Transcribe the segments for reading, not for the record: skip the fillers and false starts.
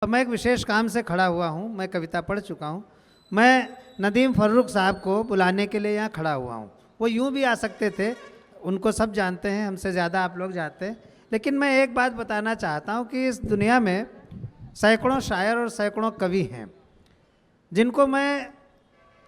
मैं एक विशेष काम से खड़ा हुआ हूँ, मैं कविता पढ़ चुका हूँ। मैं नदीम फर्रुख साहब को बुलाने के लिए यहाँ खड़ा हुआ हूँ। वो यूँ भी आ सकते थे, उनको सब जानते हैं, हमसे ज़्यादा आप लोग जानते हैं। लेकिन मैं एक बात बताना चाहता हूँ कि इस दुनिया में सैकड़ों शायर और सैकड़ों कवि हैं जिनको मैं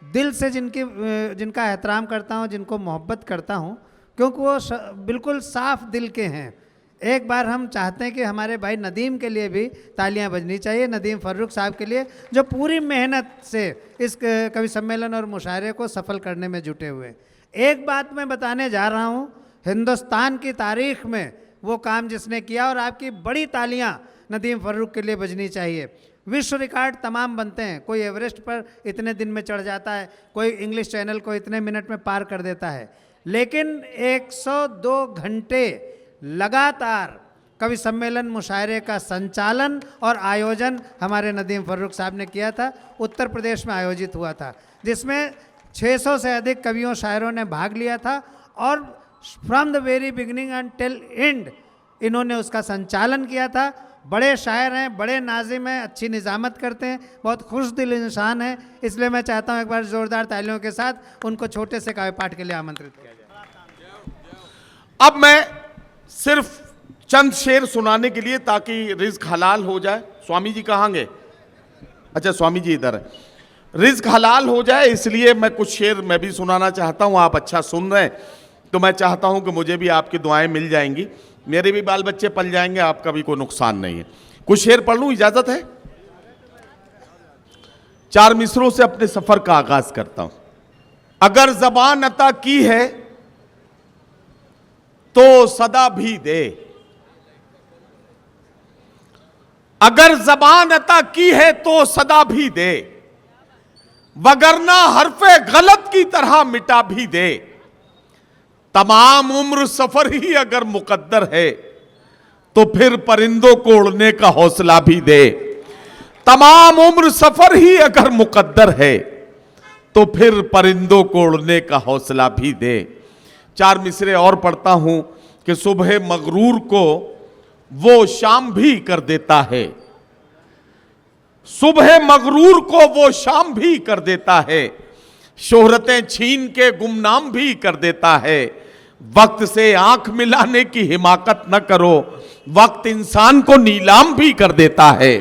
दिल से जिनका एहतराम करता हूँ, जिनको मोहब्बत करता हूँ, क्योंकि वो बिल्कुल साफ दिल के हैं। एक बार हम चाहते हैं कि हमारे भाई नदीम के लिए भी तालियां बजनी चाहिए, नदीम फर्रुख साहब के लिए, जो पूरी मेहनत से इस कवि सम्मेलन और मुशायरे को सफल करने में जुटे हुए। एक बात मैं बताने जा रहा हूँ, हिंदुस्तान की तारीख में वो काम जिसने किया, और आपकी बड़ी तालियां नदीम फर्रुख के लिए बजनी चाहिए। विश्व रिकॉर्ड तमाम बनते हैं, कोई एवरेस्ट पर इतने दिन में चढ़ जाता है, कोई इंग्लिश चैनल को इतने मिनट में पार कर देता है, लेकिन 102 घंटे लगातार कवि सम्मेलन मुशायरे का संचालन और आयोजन हमारे नदीम फर्रुख साहब ने किया था। उत्तर प्रदेश में आयोजित हुआ था, जिसमें 600 से अधिक कवियों शायरों ने भाग लिया था, और from the very beginning and till and इन्होंने उसका संचालन किया था। बड़े शायर हैं, बड़े नाजिम हैं, अच्छी निज़ामत करते हैं, बहुत खुश दिल इंसान हैं। इसलिए मैं चाहता हूँ एक बार ज़ोरदार तालियों के साथ उनको छोटे से काव्य पाठ के लिए आमंत्रित किया जाए। अब मैं सिर्फ चंद शेर सुनाने के लिए, ताकि रिज्क हलाल हो जाए। स्वामी जी कहाँ गए? अच्छा, स्वामी जी इधर है। रिज्क हलाल हो जाए इसलिए मैं कुछ शेर मैं भी सुनाना चाहता हूँ। आप अच्छा सुन रहे हैं तो मैं चाहता हूँ कि मुझे भी आपकी दुआएं मिल जाएंगी, मेरे भी बाल बच्चे पल जाएंगे, आपका भी कोई नुकसान नहीं है। कुछ शेर पढ़ लूं, इजाजत है? 4 मिसरों से अपने सफर का आगाज करता हूं। अगर ज़बान अता की है तो सदा भी दे, अगर ज़बान अता की है तो सदा भी दे, वगरना हरफे गलत की तरह मिटा भी दे। तमाम उम्र सफर ही अगर मुकद्दर है तो फिर परिंदों को उड़ने का हौसला भी दे। तमाम उम्र सफर ही अगर मुकद्दर है तो फिर परिंदों को उड़ने का हौसला भी दे। 4 मिसरे और पढ़ता हूं कि सुबह मगरूर को वो शाम भी कर देता है, सुबह मगरूर को वो शाम भी कर देता है, शोहरतें छीन के गुमनाम भी कर देता है। वक्त से आंख मिलाने की हिमाकत न करो, वक्त इंसान को नीलाम भी कर देता है।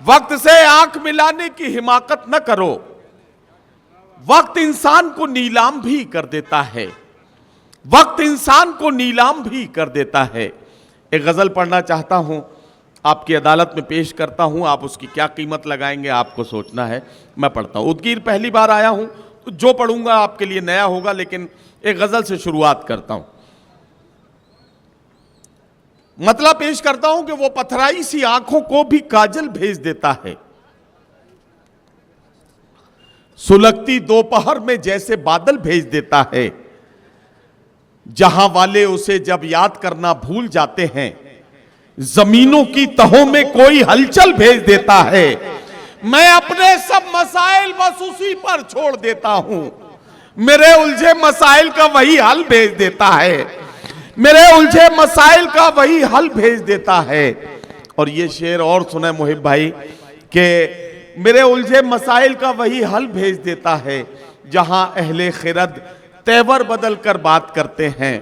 वक्त से आंख मिलाने की हिमाकत न करो, वक्त इंसान को नीलाम भी कर देता है, वक्त इंसान को नीलाम भी कर देता है। एक गजल पढ़ना चाहता हूं, आपकी अदालत में पेश करता हूं, आप उसकी क्या कीमत लगाएंगे आपको सोचना है। मैं पढ़ता हूं। उदगीर पहली बार आया हूं तो जो पढ़ूंगा आपके लिए नया होगा, लेकिन एक गजल से शुरुआत करता हूं। मतलब पेश करता हूं कि वो पथराई सी आंखों को भी काजल भेज देता है, सुलगती दोपहर में जैसे बादल भेज देता है। जहां वाले उसे जब याद करना भूल जाते हैं, जमीनों की तहों में कोई हलचल भेज देता है। मैं अपने सब मसाइल बस उसी पर छोड़ देता हूं, मेरे उलझे मसाइल का वही हल भेज देता है, मेरे उलझे मसाइल का वही हल भेज देता है। और ये शेर और सुने मुहिब भाई कि मेरे उलझे मसाइल का वही हल भेज देता है। जहां अहले खिरद तेवर बदल कर बात करते हैं,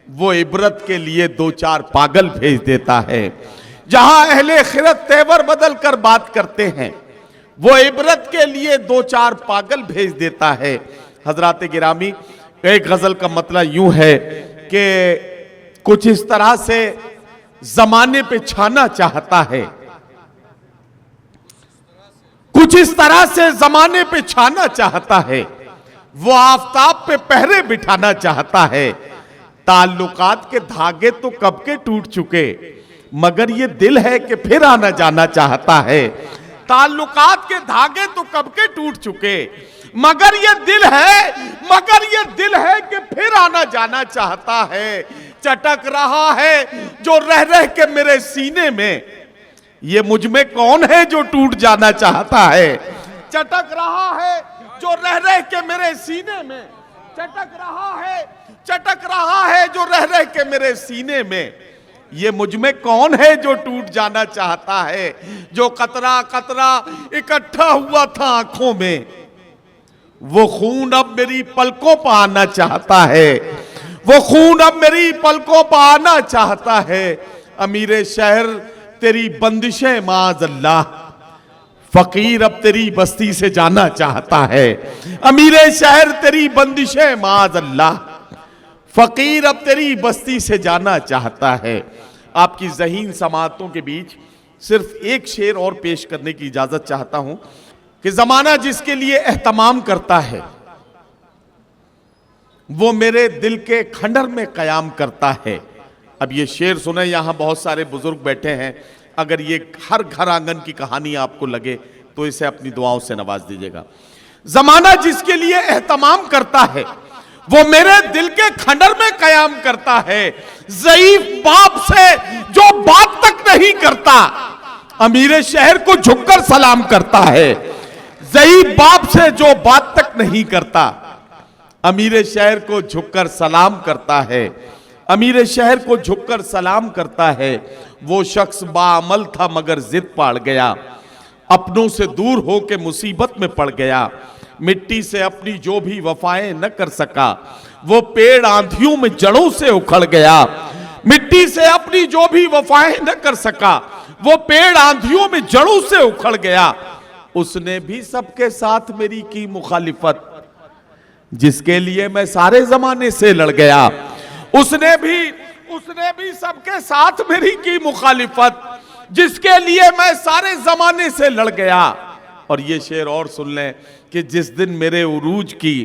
वो इबरत के लिए 2-4 पागल भेज देता है। जहां अहले खिरद तेवर बदल कर बात करते हैं, वो इबरत के लिए 2-4 पागल भेज देता है। हजरात गिरामी, एक गजल का मतलब यूं है कि कुछ इस तरह से जमाने पे छाना चाहता है, कुछ इस तरह से जमाने पे छाना चाहता है, वो आफताब पे पहरे बिठाना चाहता है। ताल्लुकात के धागे तो कब के टूट चुके, मगर ये दिल है कि फिर आना जाना चाहता है। ताल्लुकात के धागे तो कब के टूट चुके, मगर ये दिल है, मगर ये दिल है कि फिर आना जाना चाहता है। चटक रहा है जो रह रह के मेरे सीने में, ये मुझ में कौन है जो टूट जाना चाहता है। चटक रहा है जो रह रह के मेरे सीने में, चटक रहा है, चटक रहा है जो रह रह के मेरे सीने में। ये मुझ में कौन है जो टूट जाना चाहता है। जो कतरा कतरा इकट्ठा हुआ था आंखों में, वो खून अब मेरी पलकों पर आना चाहता है। वो खून अब मेरी पलकों पर आना चाहता है। अमीरे शहर तेरी बंदिशें माज़ अल्लाह, फकीर अब तेरी बस्ती से जाना चाहता है। अमीरे शहर तेरी बंदिशें माज़ अल्लाह, फकीर अब तेरी बस्ती से जाना चाहता है। आपकी ज़हीन समाअतों के बीच सिर्फ एक शेर और पेश करने की इजाजत चाहता हूं कि जमाना जिसके लिए एहतमाम करता है वो मेरे दिल के खंडर में कयाम करता है। अब ये शेर सुने, यहां बहुत सारे बुजुर्ग बैठे हैं, अगर ये हर घर आंगन की कहानी आपको लगे तो इसे अपनी दुआओं से नवाज दीजिएगा। जमाना जिसके लिए एहतमाम करता है वो मेरे दिल के खंडर में कयाम करता है। ज़ईफ बाप से जो बात तक नहीं करता, अमीरे शहर को झुककर सलाम करता है। ज़ईफ बाप से जो बात तक नहीं करता, अमीरे शहर को झुककर सलाम करता है। अमीरे शहर को झुककर सलाम करता है। वो शख्स बाअमल था मगर जिद पाड़ गया, अपनों से दूर होके मुसीबत में पड़ गया। मिट्टी से अपनी जो भी वफाएं न कर सका, वो पेड़ आंधियों में जड़ों से उखड़ गया। मिट्टी से अपनी जो भी वफाएं न कर सका, वो पेड़ आंधियों में जड़ों से उखड़ गया। उसने भी सबके साथ मेरी की मुखालिफत, जिसके लिए मैं सारे जमाने से लड़ गया। उसने भी सबके साथ मेरी की मुखालिफत, जिसके लिए मैं सारे जमाने से लड़ गया। और ये शेर और सुन लें कि जिस दिन मेरे उरूज की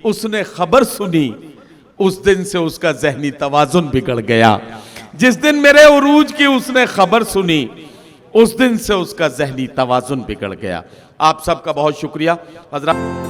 उसने खबर सुनी, उस दिन से उसका ज़हनी तवाजुन बिगड़ गया। जिस दिन मेरे उरूज की उसने खबर सुनी, उस दिन से उसका ज़हनी तवाजुन बिगड़ गया। आप सबका बहुत शुक्रिया हजरत।